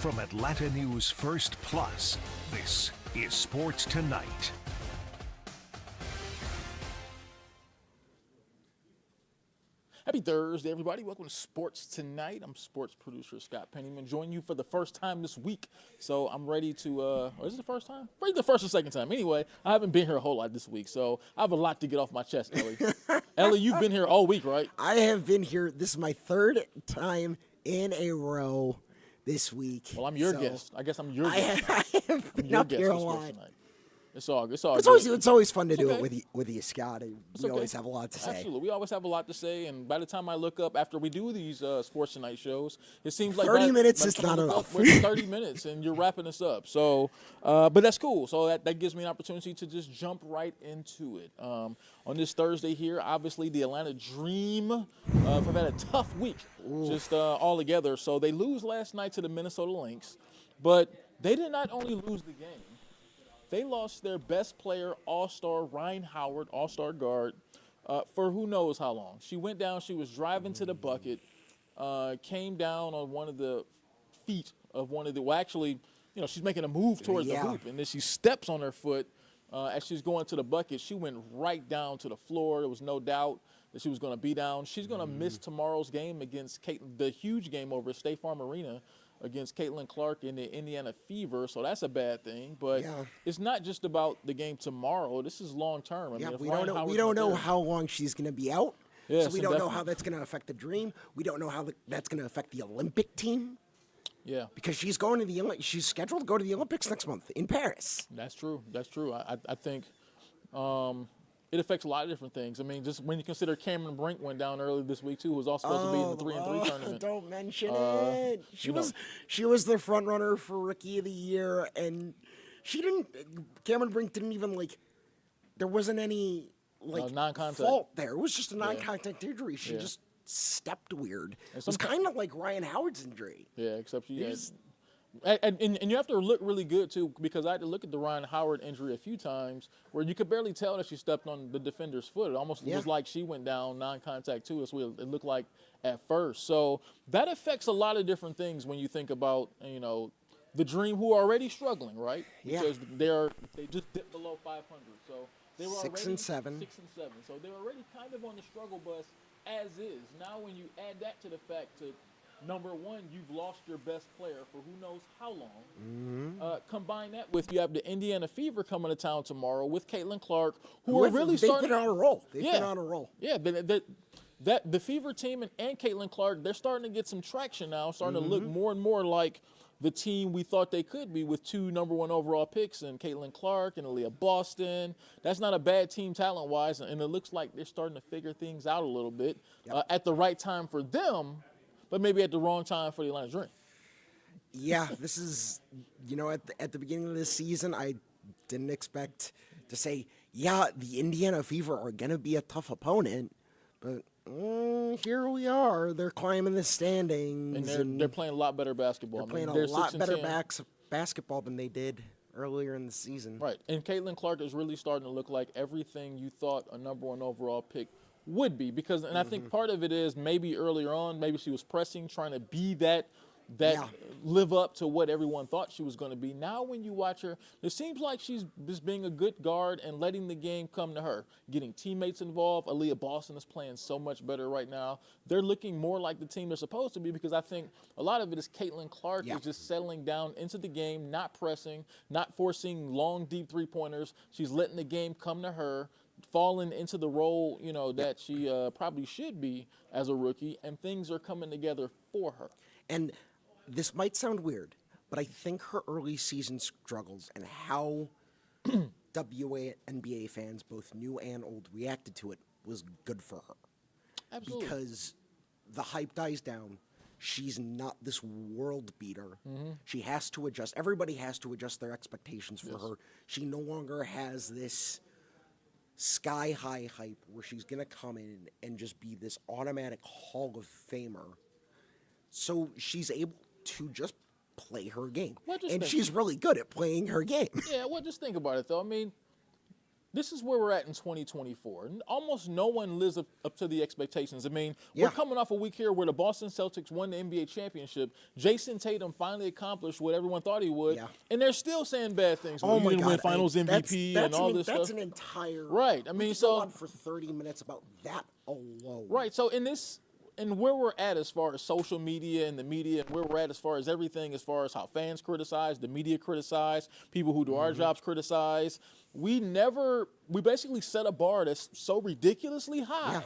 From Atlanta News First Plus, this is Sports Tonight. Happy Thursday, everybody. Welcome to Sports Tonight. I'm sports producer Scott Pennyman, joining you for the first time this week. So I'm ready to, is it the first time? Maybe the first or second time. Anyway, I haven't been here a whole lot this week, so I have a lot to get off my chest, Ellie. Ellie, you've been here all week, right? I have been here. This is my third time in a row this week. Well, I'm your guest. I guess I'm your guest. I have been up here a lot. It's all good. It's all It's good. always fun to It's do okay. it with you, Scott. We always have a lot to say. Absolutely. We always have a lot to say, and by the time I look up after we do these Sports Tonight shows, it seems like 30 minutes is by the time not I look enough. up, we're 30 minutes, and you're wrapping us up. So, but that's cool. So that gives me an opportunity to just jump right into it. On this Thursday here, obviously the Atlanta Dream have had a tough week, just all together. So they lose last night to the Minnesota Lynx, but they did not only lose the game. They lost their best player, all-star Rhyne Howard, all-star guard, for who knows how long. She went down. She was driving to the bucket, came down on one of the feet of one of the – well, actually, you know, she's making a move towards the hoop, and then she steps on her foot as she's going to the bucket. She went right down to the floor. There was no doubt that she was going to be down. She's going to miss tomorrow's game against the huge game over at State Farm Arena against Caitlin Clark in the Indiana Fever, so that's a bad thing. But it's not just about the game tomorrow. This is long term. I mean, we don't know how long she's going to be out. Yeah, so we don't know how that's going to affect the Dream. We don't know how that's going to affect the Olympic team. Yeah, because she's going to she's scheduled to go to the Olympics next month in Paris. That's true. That's true. I think it affects a lot of different things. I mean, just when you consider Cameron Brink went down early this week too, who was also supposed to be in the 3-on-3 tournament. Don't mention it. She was the front runner for Rookie of the Year, and Cameron Brink didn't even there wasn't any non-contact fault there. It was just a non-contact injury. She just stepped weird. It was kind of like Ryan Howard's injury. Yeah, except she had. And you have to look really good, too, because I had to look at the Ryan Howard injury a few times where you could barely tell that she stepped on the defender's foot. It almost was like she went down non-contact, too. That's what it looked like at first. So that affects a lot of different things when you think about, you know, the Dream, who are already struggling, right? Yeah. Because they just dipped below 500. So they were 6 and 7. 6 and 7. So they're already kind of on the struggle bus as is. Now when you add that to the fact that, number one, you've lost your best player for who knows how long. Combine that with you have the Indiana Fever coming to town tomorrow with Caitlin Clark, who are really starting. They've been on a roll. They've been on a roll. Yeah, the Fever team and Caitlin Clark, they're starting to get some traction now, starting to look more and more like the team we thought they could be with 2 number 1 overall picks and Caitlin Clark and Aaliyah Boston. That's not a bad team talent-wise, and it looks like they're starting to figure things out a little bit at the right time for them, but maybe at the wrong time for the Atlanta Dream. Yeah, this is, at the beginning of this season, I didn't expect to say, the Indiana Fever are going to be a tough opponent, but here we are. They're climbing the standings. And they're playing a lot better basketball. They're playing a lot better basketball than they did earlier in the season. Right, and Caitlin Clark is really starting to look like everything you thought a number 1 overall pick would be, because, and I think part of it is maybe earlier on, maybe she was pressing, trying to be that live up to what everyone thought she was going to be. Now when you watch her, it seems like she's just being a good guard and letting the game come to her, getting teammates involved. Aaliyah Boston is playing so much better right now. They're looking more like the team they're supposed to be, because I think a lot of it is Caitlin Clark is just settling down into the game, not pressing, not forcing long, deep three-pointers. She's letting the game come to her, falling into the role, that she probably should be as a rookie, and things are coming together for her. And this might sound weird, but I think her early season struggles and how WNBA fans, both new and old, reacted to it was good for her. Absolutely. Because the hype dies down. She's not this world beater. She has to adjust. Everybody has to adjust their expectations for her. She no longer has this sky-high hype where she's going to come in and just be this automatic Hall of Famer. So she's able to just play her game. And she's really good at playing her game. Yeah, well, just think about it, though. I mean, this is where we're at in 2024. Almost no one lives up to the expectations. I mean, Yeah. we're coming off a week here where the Boston Celtics won the NBA championship. Jason Tatum finally accomplished what everyone thought he would, Yeah. and they're still saying bad things. Oh Well, you my didn't God! win Finals MVP and all this that's stuff. an entire Right. I we mean, could so go on for 30 minutes about that alone. right. So in this, and where we're at as far as social media and the media, and where we're at as far as everything, as far as how fans criticize, the media criticize, people who do our jobs criticize. We basically set a bar that's so ridiculously high Yeah.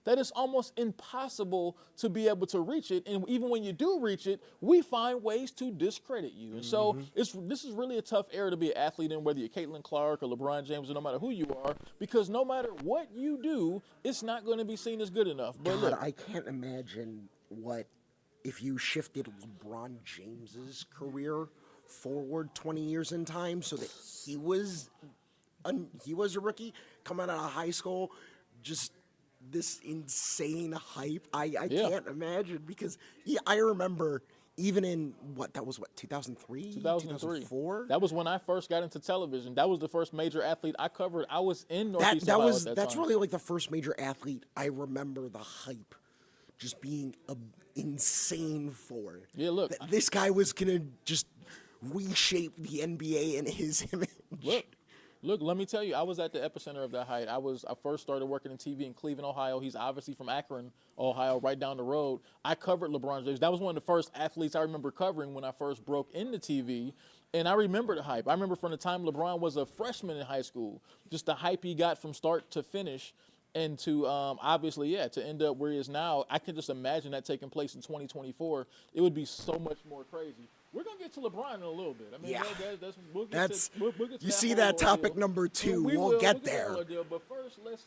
that it's almost impossible to be able to reach it. And even when you do reach it, we find ways to discredit you. And so this is really a tough era to be an athlete in, whether you're Caitlin Clark or LeBron James or no matter who you are, because no matter what you do, it's not going to be seen as good enough. But God, look, I can't imagine what if you shifted LeBron James's career forward 20 years in time so that he was a rookie coming out of high school, just this insane hype. I Yeah. can't imagine because I remember even in that was 2003, 2004. That was when I first got into television. That was the first major athlete I covered. I was in Northeast Ohio at that That's time. really like the first major athlete I remember the hype just being insane for. Yeah, look, That this guy was gonna just reshape the NBA in his image. Look, let me tell you, I was at the epicenter of that height. I first started working in TV in Cleveland, Ohio. He's obviously from Akron, Ohio, right down the road. I covered LeBron James. That was one of the first athletes I remember covering when I first broke into TV. And I remember the hype. I remember from the time LeBron was a freshman in high school, just the hype he got from start to finish. And to obviously, to end up where he is now, I can just imagine that taking place in 2024. It would be so much more crazy. We're gonna get to LeBron in a little bit. I mean, Yeah. we'll get to You see whole that topic ordeal. number 2. We We'll will get to that there. whole ordeal. But first, let's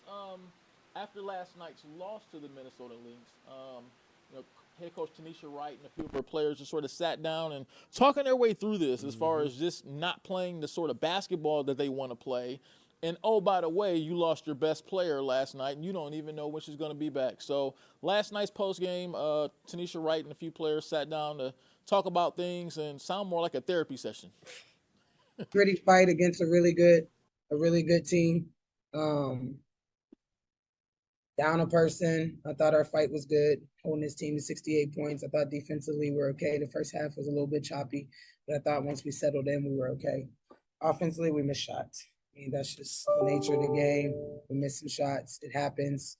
after last night's loss to the Minnesota Lynx, head coach Tanisha Wright and a few of her players just sort of sat down and talking their way through this as far as just not playing the sort of basketball that they want to play. And, oh, by the way, you lost your best player last night, and you don't even know when she's going to be back. So last night's postgame, Tanisha Wright and a few players sat down to talk about things and sound more like a therapy session. Gritty fight against a really good team. Down a person. I thought our fight was good, holding this team to 68 points. I thought defensively we were okay. The first half was a little bit choppy, but I thought once we settled in, we were okay. Offensively, we missed shots. I mean, that's just the nature of the game. We missed some shots. It happens.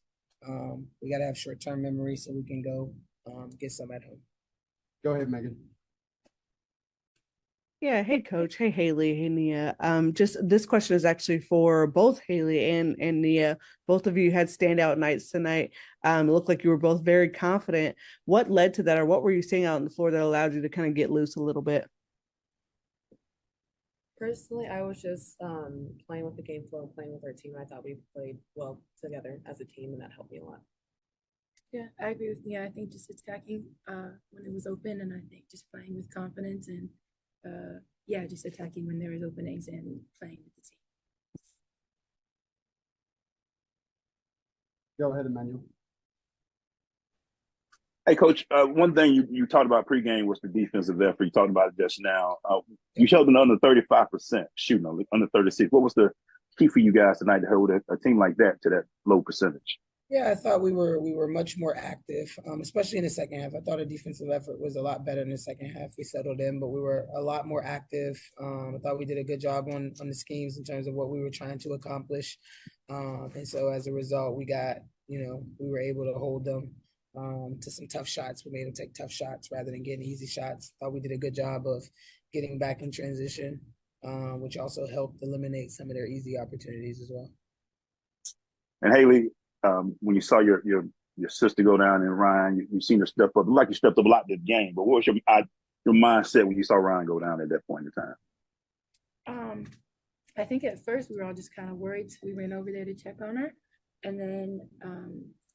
We got to have short-term memory so we can go get some at home. Go ahead, Megan. Yeah, hey coach. Hey Haley, hey Nia. Just this question is actually for both Haley and Nia. Both of you had standout nights tonight. It looked like you were both very confident. What led to that, or what were you seeing out on the floor that allowed you to kind of get loose a little bit? Personally, I was just playing with the game flow and playing with our team. I thought we played well together as a team, and that helped me a lot. Yeah, I agree with Nia. I think just attacking when it was open, and I think just playing with confidence and just attacking when there was openings and playing with the team. Go ahead, Emmanuel. Hey, Coach, one thing you talked about pregame was the defensive effort. You talked about it just now. You showed them under 35% shooting, under 36. What was the key for you guys tonight to hold a team like that to that low percentage? Yeah, I thought we were much more active, especially in the second half. I thought our defensive effort was a lot better in the second half. We settled in, but we were a lot more active. I thought we did a good job on the schemes in terms of what we were trying to accomplish. And so as a result, we were able to hold them to some tough shots. We made them take tough shots rather than getting easy shots. Thought we did a good job of getting back in transition, which also helped eliminate some of their easy opportunities as well. And Haley, when you saw your sister go down in Rhyne, you seen her step up. Like you stepped up a lot this game, but what was your mindset when you saw Rhyne go down at that point in time? I think at first we were all just kind of worried, so we ran over there to check on her. And then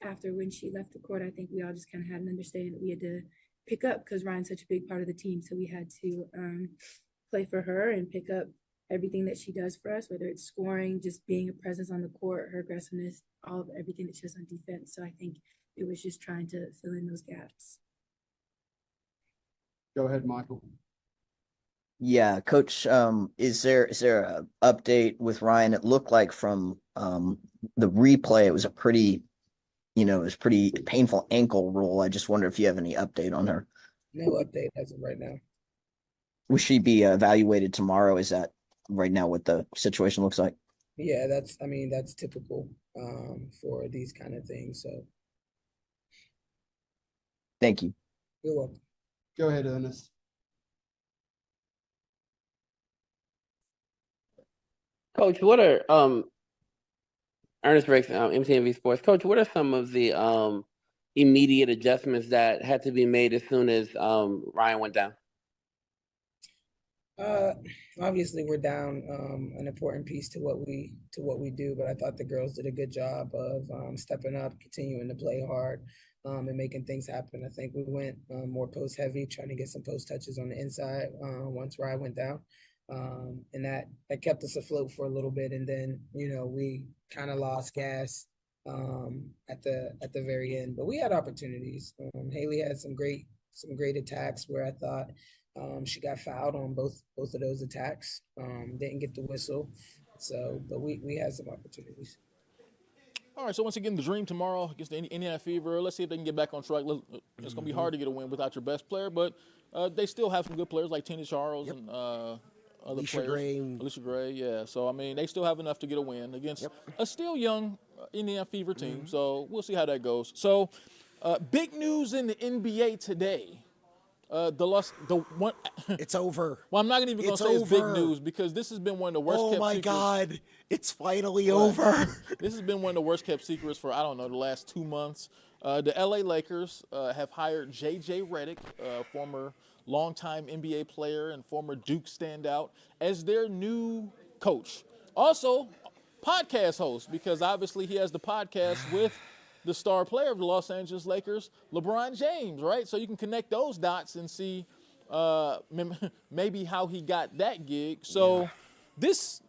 after when she left the court, I think we all just kind of had an understanding that we had to pick up because Ryan's such a big part of the team. So we had to play for her and pick up everything that she does for us, whether it's scoring, just being a presence on the court, her aggressiveness, all of everything that she does on defense. So I think it was just trying to fill in those gaps. Go ahead, Michael. Yeah, Coach. Is there a update with Ryan? It looked like from the replay, it was it was pretty painful ankle roll. I just wonder if you have any update on her. No update as of right now. Will she be evaluated tomorrow? Is that right now what the situation looks like? Yeah, that's typical for these kind of things. So Thank you. you're welcome. Go ahead, Ernest. Coach, what are Ernest Rakes, MTNV Sports. Coach, what are some of the immediate adjustments that had to be made as soon as Ryan went down? Obviously we're down an important piece to what we do, but I thought the girls did a good job of stepping up, continuing to play hard, and making things happen. I think we went more post heavy, trying to get some post touches on the inside once Ryan went down. And that kept us afloat for a little bit, and then we kind of lost gas at the very end. But we had opportunities. Haley had some great attacks where I thought she got fouled on both of those attacks. Didn't get the whistle, but we had some opportunities. All right, so once again, the Dream tomorrow against the Indiana Fever. Let's see if they can get back on track. It's going to be hard to get a win without your best player, but they still have some good players like Tina Charles and other Alicia players. Alicia Gray, yeah. So, I mean, they still have enough to get a win against a still young Indiana Fever team. So we'll see how that goes. So, big news in the NBA today. It's over. Well, I'm not even going to say it's big news because this has been one of the worst kept secrets. Oh my God, it's finally over. This has been one of the worst kept secrets for, I don't know, the last 2 months. The LA Lakers have hired J.J. Redick, former longtime NBA player and former Duke standout, as their new coach. Also, podcast host, because obviously he has the podcast with the star player of the Los Angeles Lakers, LeBron James, right? So you can connect those dots and see maybe how he got that gig. So there's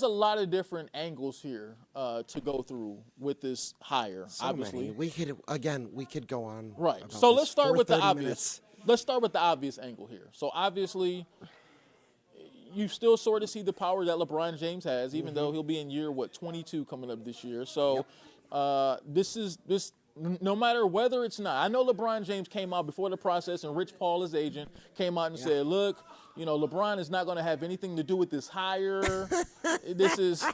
a lot of different angles here to go through with this hire. Obviously, we could go on. Right. So let's start with the obvious. Minutes. Let's start with the obvious angle here. So obviously, you still sort of see the power that LeBron James has, even though he'll be in year 22 coming up this year. So this no matter whether it's not. I know LeBron James came out before the process, and Rich Paul, his agent, came out and said, "Look, LeBron is not going to have anything to do with this hire. This is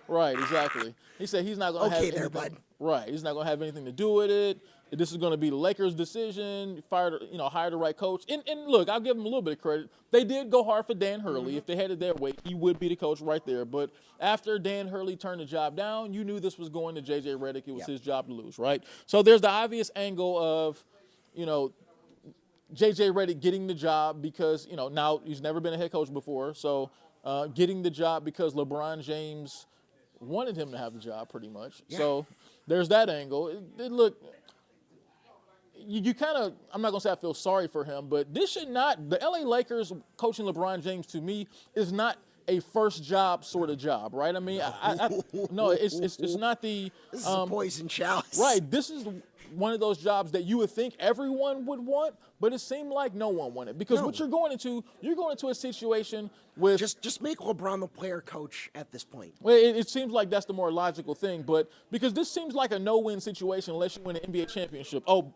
right, exactly." He said he's not going to have anything. Right, he's not going to have anything to do with it. This is going to be the Lakers' decision. Hire the right coach. And look, I'll give them a little bit of credit. They did go hard for Dan Hurley. If they had it their way, he would be the coach right there. But after Dan Hurley turned the job down, you knew this was going to J.J. Redick. It was his job to lose, right? So there's the obvious angle of, J.J. Redick getting the job because, now he's never been a head coach before. So getting the job because LeBron James wanted him to have the job pretty much. Yeah. So there's that angle. Look, you kind of, I'm not going to say I feel sorry for him, but this should not, the LA Lakers coaching LeBron James to me is not a first job sort of job, right? I mean, no, it's not the. This is a poison chalice. Right. This is one of those jobs that you would think everyone would want, but it seemed like no one wanted. Because what you're going into a situation with. Just make LeBron the player coach at this point. Well, it seems like that's the more logical thing, but because this seems like a no-win situation unless you win an NBA championship. Oh,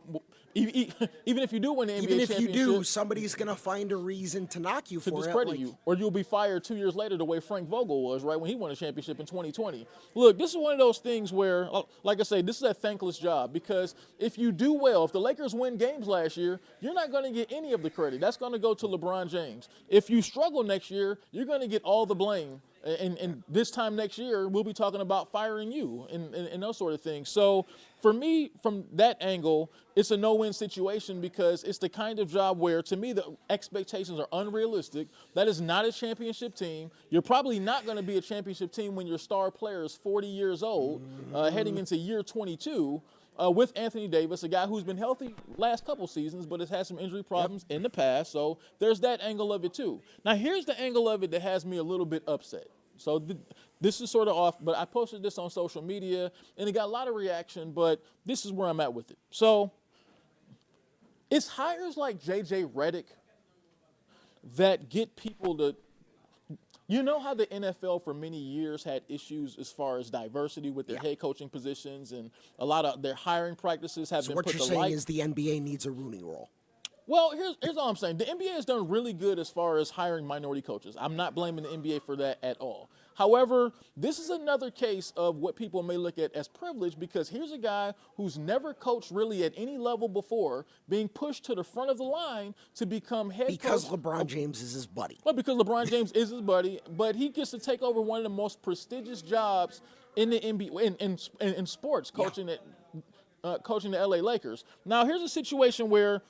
even if you do win the NBA championship. Even if you do, somebody's going to find a reason to knock you for it. To discredit you. Or you'll be fired 2 years later the way Frank Vogel was, right, when he won a championship in 2020. Look, this is one of those things where, like I say, this is a thankless job because if you do well, if the Lakers win games last year, you're not going to get any of the credit. That's going to go to LeBron James. If you struggle next year, you're going to get all the blame. And this time next year, we'll be talking about firing you and those sort of things. So for me, from that angle, it's a no-win situation because it's the kind of job where, to me, the expectations are unrealistic. That is not a championship team. You're probably not going to be a championship team when your star player is 40 years old, heading into year 22. With Anthony Davis, a guy who's been healthy last couple seasons, but has had some injury problems in the past. So there's that angle of it too. Now here's the angle of it that has me a little bit upset. So this is sort of off, but I posted this on social media, and it got a lot of reaction, but this is where I'm at with it. So it's hires like J.J. Redick that get people to. You know how the NFL for many years had issues as far as diversity with their head coaching positions, and a lot of their hiring practices have So been what put you're to saying light. is the NBA needs a Rooney Rule. Well, here's all I'm saying. The NBA has done really good as far as hiring minority coaches. I'm not blaming the NBA for that at all. However, this is another case of what people may look at as privilege, because here's a guy who's never coached really at any level before being pushed to the front of the line to become head coach. Because LeBron James is his buddy. Well, because LeBron James is his buddy, but he gets to take over one of the most prestigious jobs in the NBA, in sports, coaching coaching the LA Lakers. Now, here's a situation where,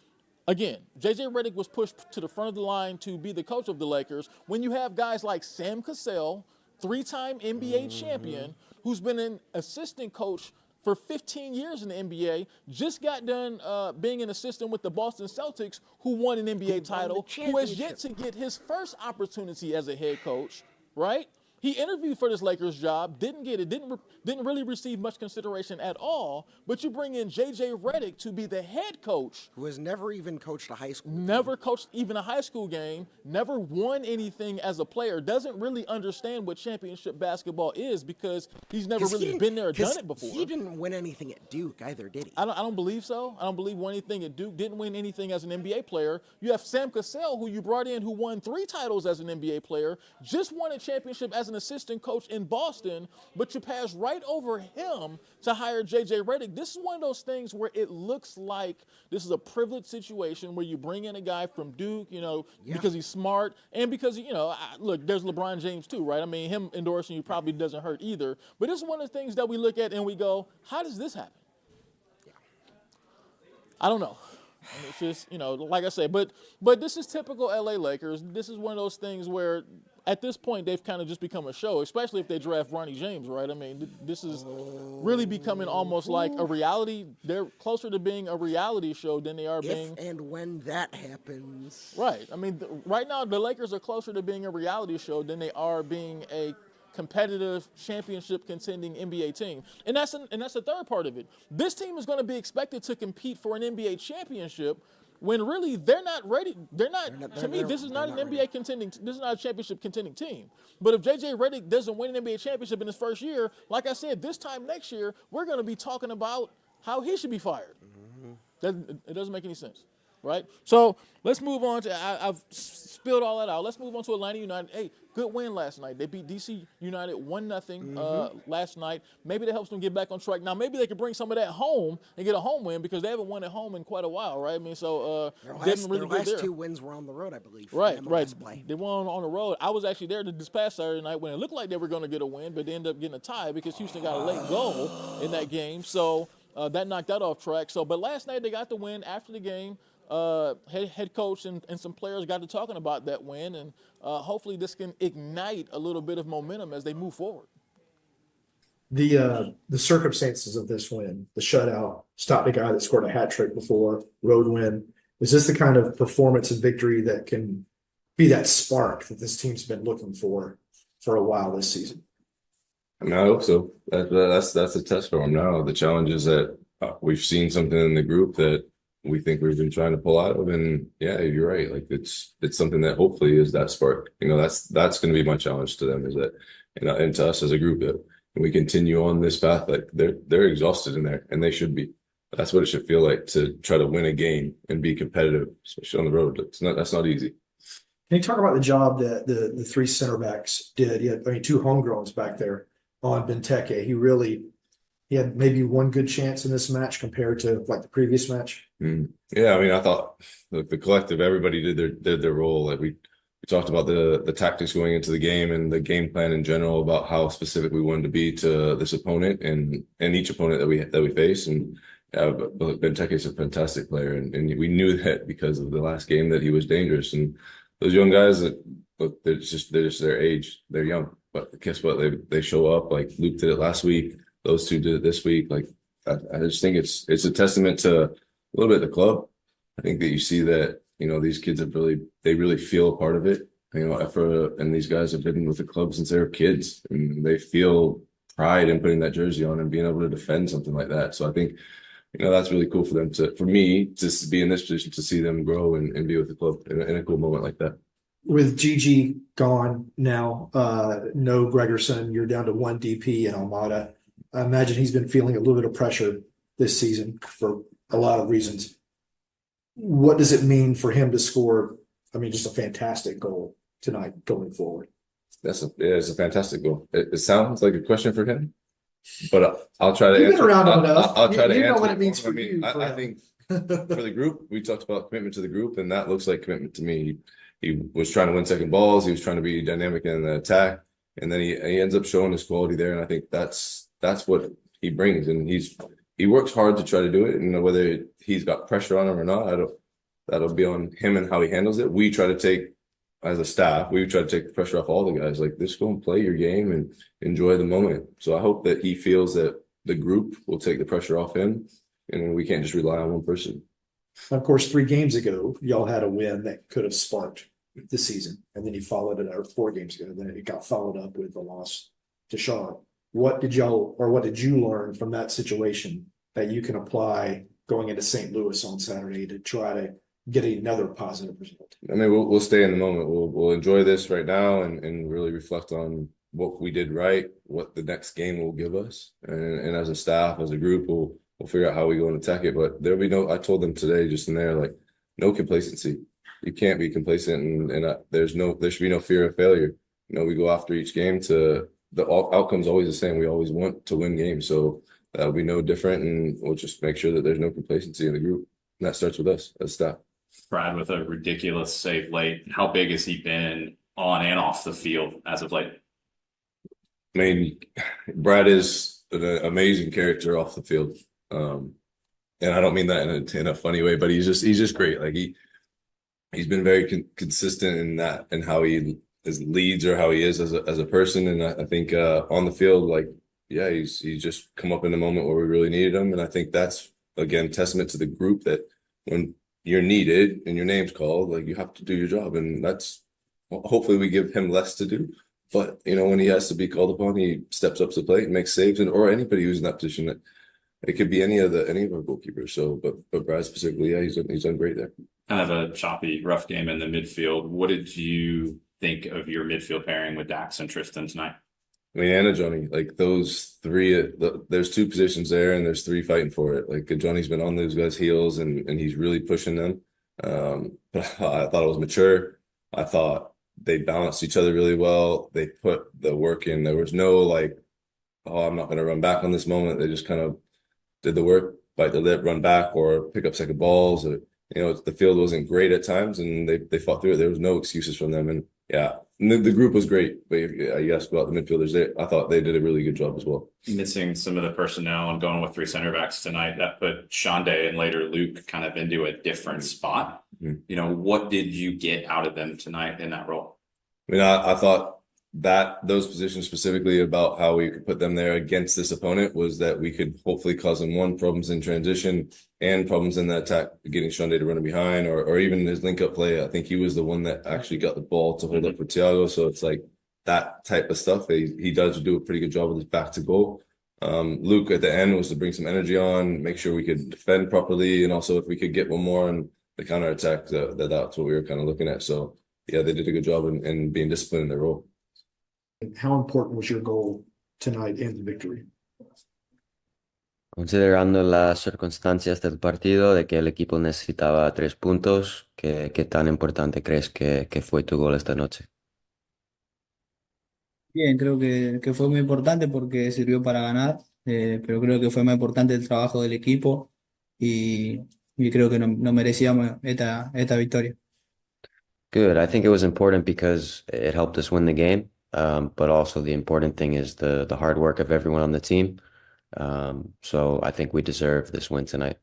again, J.J. Redick was pushed to the front of the line to be the coach of the Lakers when you have guys like Sam Cassell, three-time NBA champion, who's been an assistant coach for 15 years in the NBA, just got done being an assistant with the Boston Celtics, who won an NBA title, who has yet to get his first opportunity as a head coach, right? He interviewed for this Lakers job, didn't get it, didn't really receive much consideration at all. But you bring in J.J. Redick to be the head coach, who has never even coached a high school never coached even a high school game, never won anything as a player, doesn't really understand what championship basketball is, because he's never really been there or done it before. He didn't win anything at Duke either, did he? I don't believe so. I don't believe he won anything at Duke, didn't win anything as an NBA player. You have Sam Cassell, who you brought in, who won 3 titles as an NBA player, just won a championship as an assistant coach in Boston, but you pass right over him to hire J.J. Redick. This is one of those things where it looks like this is a privileged situation where you bring in a guy from Duke, because he's smart, and because, look, there's LeBron James too, right? I mean, him endorsing you probably doesn't hurt either. But this is one of the things that we look at and we go, how does this happen? Yeah. I don't know. I mean, it's just, like I say, but this is typical LA Lakers. This is one of those things where at this point they've kind of just become a show, especially if they draft Bronny James, right? I mean, this is really becoming almost like a reality. They're closer to being a reality show than they are being. If and when that happens. Right. I mean, right now the Lakers are closer to being a reality show than they are being a competitive championship contending NBA team. And that's the third part of it. This team is going to be expected to compete for an NBA championship when really they're not ready. To me, this is not an NBA contending, this is not a championship contending team. But if J.J. Redick doesn't win an NBA championship in his first year, like I said, this time next year, we're going to be talking about how he should be fired. It doesn't make any sense. Right? So let's move on to, I've spilled all that out. Let's move on to Atlanta United. Hey, good win last night. They beat DC United 1-0 last night. Maybe that helps them get back on track. Now, maybe they could bring some of that home and get a home win, because they haven't won at home in quite a while, right? I mean, so their really last good there. 2 wins were on the road, I believe. Right. Play. They won on the road. I was actually there this past Saturday night when it looked like they were going to get a win, but they ended up getting a tie because Houston got a late goal in that game. So that knocked that off track. So, but last night they got the win. After the game, head coach and some players got to talking about that win, and hopefully this can ignite a little bit of momentum as they move forward. The circumstances of this win, the shutout, stopped a guy that scored a hat trick before, road win. Is this the kind of performance and victory that can be that spark that this team's been looking for a while this season? I mean, I hope so. That's a test for them now. The challenge is that we've seen something in the group that we think we've been trying to pull out of, and yeah, you're right. Like it's something that hopefully is that spark. That's going to be my challenge to them, is that, and to us as a group, that we continue on this path. Like they're exhausted in there, and they should be. That's what it should feel like to try to win a game and be competitive, especially on the road. That's not easy. Can you talk about the job that the 3 center backs did? You had 2 homegrowns back there on Benteke. He had maybe one good chance in this match compared to like the previous match. Yeah, I mean, I thought the collective, everybody did their role. Like we talked about the tactics going into the game and the game plan in general, about how specific we wanted to be to this opponent and each opponent that we face. And Benteke is a fantastic player, and we knew that because of the last game that he was dangerous. And those young guys, they're just their age. They're young, but guess what? They show up. Like Luke did it last week. Those 2 did it this week. Like I just think it's a testament to a little bit of the club. I think that you see that these kids they really feel a part of it. And these guys have been with the club since they were kids, and they feel pride in putting that jersey on and being able to defend something like that. So I think that's really cool for me to be in this position, to see them grow and be with the club in a cool moment like that. with Gigi gone now, no Gregerson, you're down to one DP and Almada. I imagine he's been feeling a little bit of pressure this season for a lot of reasons. What does it mean for him to score? I mean, just a fantastic goal tonight going forward. It's a fantastic goal. It sounds like a question for him, but I'll try to You've been answer. around long enough. I'll try to You know answer what it means for you, for I him. think for the group, we talked about commitment to the group, and that looks like commitment to me. He was trying to win second balls. He was trying to be dynamic in the attack, and then he ends up showing his quality there. And I think that's what he brings, and he works hard to try to do it. And whether he's got pressure on him or not, that'll be on him and how he handles it. We try to take, as a staff, we try to take the pressure off all the guys. Like, just go and play your game and enjoy the moment. So I hope that he feels that the group will take the pressure off him, and we can't just rely on one person. Of course, 3 games ago, y'all had a win that could have sparked the season, and then you followed it, or 4 games ago, then it got followed up with the loss to Charlotte. What did you learn from that situation that you can apply going into St. Louis on Saturday to try to get another positive result? I mean, we'll stay in the moment. We'll enjoy this right now and really reflect on what we did right, what the next game will give us, and as a staff, as a group, we'll figure out how we go and attack it. But there'll be I told them today, just in there, like, no complacency. You can't be complacent, and there should be no fear of failure. We go after each game the outcome's always the same. We always want to win games, so that'll be no different, and we'll just make sure that there's no complacency in the group, and that starts with us as staff. Brad, with a ridiculous save late, how big has he been on and off the field as of late? I mean, Brad is an amazing character off the field, and I don't mean that in a funny way, but he's just great. Like, he's been very consistent in that, and how he leads, or how he is as a person. And I think on the field, like, yeah, he's just come up in the moment where we really needed him, and I think that's, again, testament to the group, that when you're needed and your name's called, like, you have to do your job, and that's, hopefully we give him less to do. But when he has to be called upon, he steps up to the plate and makes saves, or anybody who's in that position. It could be any of our goalkeepers. So, but Brad specifically, yeah, he's done great there. Kind of a choppy, rough game in the midfield. What did you think of your midfield pairing with Dax and Tristan tonight? I mean, Anna, Johnny, like, those 3, there's 2 positions there, and there's 3 fighting for it. Like, Johnny's been on those guys' heels, and he's really pushing them. But I thought it was mature. I thought they balanced each other really well. They put the work in. There was no, like, oh, I'm not going to run back on this moment. They just kind of did the work, bite the lip, run back, or pick up second balls. Or, the field wasn't great at times, and they fought through it. There was no excuses from them. And yeah, the group was great. But you asked about the midfielders. I thought they did a really good job as well. Missing some of the personnel and going with 3 center backs tonight, that put Shonda and later Luke kind of into a different spot. Mm-hmm. What did you get out of them tonight in that role? I mean, I thought that those positions specifically, about how we could put them there against this opponent, was that we could hopefully cause them problems in transition and problems in the attack, getting Shonda to run behind, or even his link up play. I think he was the one that actually got the ball to hold up for Thiago. So it's like that type of stuff. He does do a pretty good job with his back to goal. Luke at the end was to bring some energy on, make sure we could defend properly, and also if we could get one more on the counter attack, that's what we were kind of looking at. So yeah, they did a good job in being disciplined in their role. How important was your goal tonight in the victory? Considerando las circunstancias del partido, de que el equipo necesitaba 3 puntos, ¿qué tan importante crees que fue tu gol esta noche? Bien, creo que fue muy importante porque sirvió para ganar, pero creo que fue más importante el trabajo del equipo y creo que no merecíamos esta victoria. Good. I think it was important because it helped us win the game. But also the important thing is the hard work of everyone on the team. So I think we deserve this win tonight.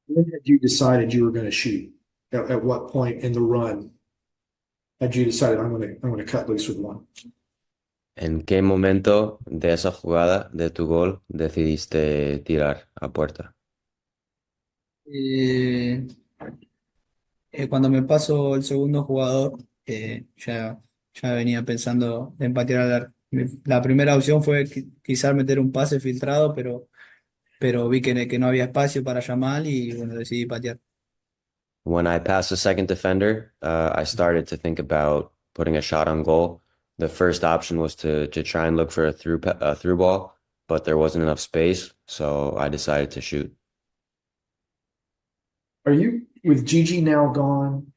When had you decided you were going to shoot? At what point in the run had you decided I'm going to cut loose with one? ¿En qué momento de esa jugada, de tu gol, decidiste tirar a puerta? Cuando me paso el segundo jugador, ya venía pensando en patear al arco. La primera opción fue quizás meter un pase filtrado, pero vi que no había espacio para Yamal y bueno, decidí patear. When I passed the second defender, I started to think about putting a shot on goal. The first option was to try and look for a through ball, but there wasn't enough space, so I decided to shoot. Are you, with Gigi now gone,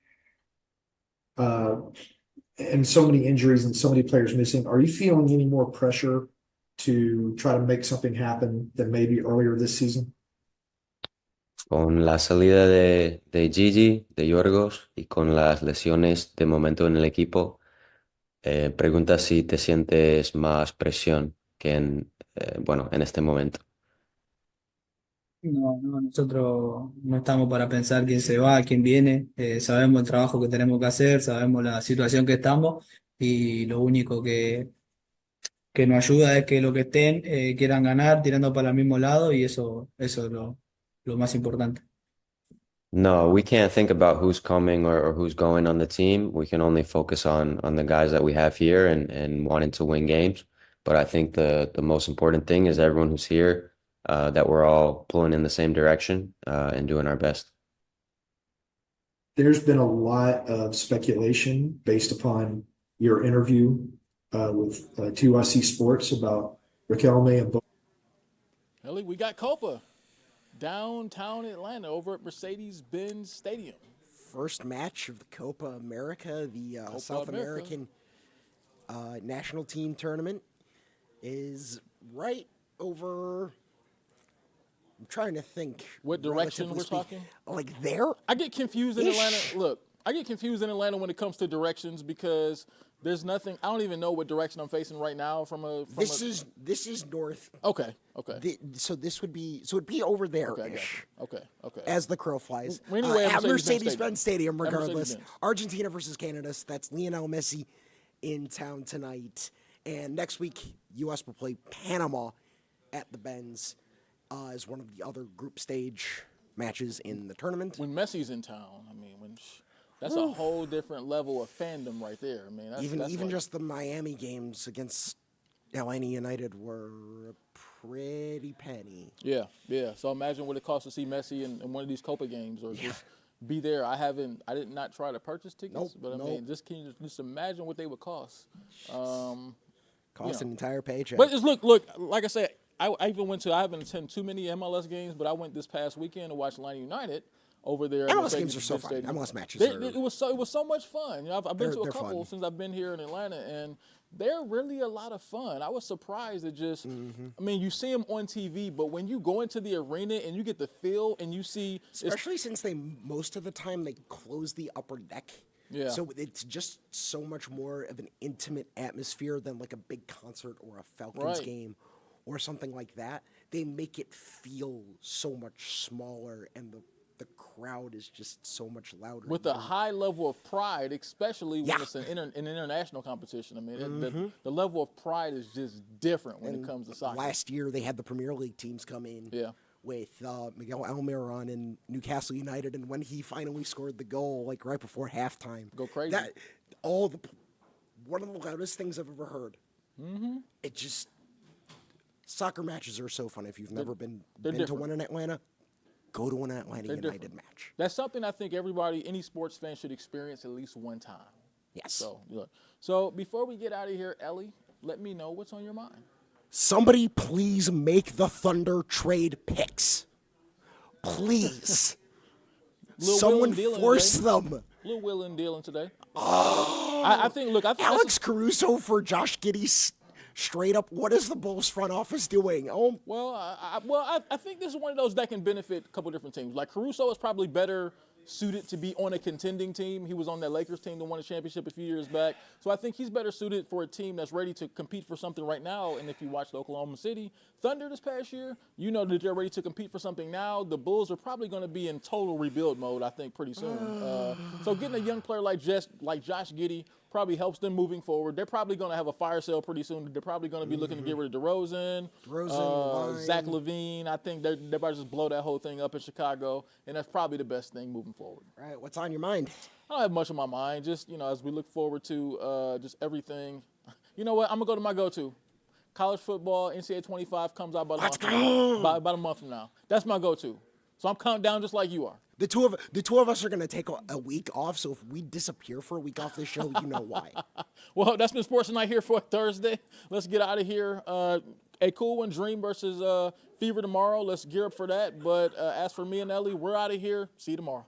and so many injuries and so many players missing, are you feeling any more pressure to try to make something happen than maybe earlier this season? Con la salida de Gigi, de Yorgos, y con las lesiones de momento en el equipo, pregunta si te sientes más presión que bueno, en este momento. No, no, nosotros no estamos para pensar quién se va, quién viene. Sabemos el trabajo que tenemos que hacer, sabemos la situación que estamos y lo único que nos ayuda es que los que estén quieran ganar tirando para el mismo lado y eso es lo más importante. No, we can't think about who's coming or who's going on the team. We can only focus on the guys that we have here and wanting to win games. But I think the most important thing is everyone who's here, that we're all pulling in the same direction and doing our best. There's been a lot of speculation based upon your interview with TYC Sports about Riquelme and Ellie, we got Copa downtown Atlanta over at Mercedes-Benz Stadium. First match of the Copa America, the Copa South America. American national team tournament, is right over. I'm trying to think. What direction relatively we're speaking. talking? Like there? I get confused in Atlanta. Look, I get confused in Atlanta when it comes to directions because there's nothing. I don't even know what direction I'm facing right now This is north. Okay. So it'd be over there. Okay. As the crow flies. Well, anyway, at Mercedes-Benz Mercedes-Benz Stadium, At regardless. Mercedes-Benz. Argentina versus Canada. That's Lionel Messi in town tonight. And next week, U.S. will play Panama at the Benz as one of the other group stage matches in the tournament. When Messi's in town, I mean, that's a whole different level of fandom right there. I mean, that's Even like, just the Miami games against Atlanta United were a pretty penny. Yeah. So imagine what it costs to see Messi in one of these Copa games or just be there. I did not try to purchase tickets, but I mean, can you just imagine what they would cost? Cost an entire paycheck. But just look, like I said, I haven't attended too many MLS games, but I went this past weekend to watch Atlanta United over there. MLS games are so fun. MLS matches it was so much fun. You know, I've been to a couple since I've been here in Atlanta, and they're really a lot of fun. I was surprised at just, I mean, you see them on TV, but when you go into the arena and you get the feel and you see, especially since most of the time they close the upper deck. Yeah. So it's just so much more of an intimate atmosphere than like a big concert or a Falcons game or something like that. They make it feel so much smaller, and the crowd is just so much louder. With a high level of pride, especially when it's an international competition. I mean, the level of pride is just different when it comes to soccer. Last year, they had the Premier League teams come in with Miguel Almiron and Newcastle United, and when he finally scored the goal, like right before halftime, go crazy. One of the loudest things I've ever heard. It just soccer matches are so fun. If you've never been to one in Atlanta, go to an Atlanta United match. That's something I think any sports fan should experience at least one time. Yes. So before we get out of here, Ellie, let me know what's on your mind. Somebody please make the Thunder trade picks. Please. Someone force them. Lil Will and dealing today. I think Alex Caruso for Josh Giddey. Straight up, what is the Bulls front office doing? Well, I think this is one of those that can benefit a couple different teams. Like Caruso is probably better suited to be on a contending team. He was on that Lakers team that won a championship a few years back. So I think he's better suited for a team that's ready to compete for something right now. And if you watched Oklahoma City Thunder this past year, you know that they're ready to compete for something now. The Bulls are probably going to be in total rebuild mode, I think, pretty soon. So getting a young player like Josh Giddey probably helps them moving forward. They're probably going to have a fire sale pretty soon. They're probably going to be looking to get rid of DeRozan, Zach LaVine. I think they're about to just blow that whole thing up in Chicago, and that's probably the best thing moving forward. All right, what's on your mind? I don't have much on my mind. Just, as we look forward to just everything. You know what? I'm going to go to my go-to. College football, NCAA 25 comes out about a month from now. That's my go-to. So I'm counting down just like you are. The two of us are going to take a week off, so if we disappear for a week off this show, you know why. Well, that's been Sports Tonight here for Thursday. Let's get out of here. A cool one, Dream versus Fever tomorrow. Let's gear up for that. But as for me and Ellie, we're out of here. See you tomorrow.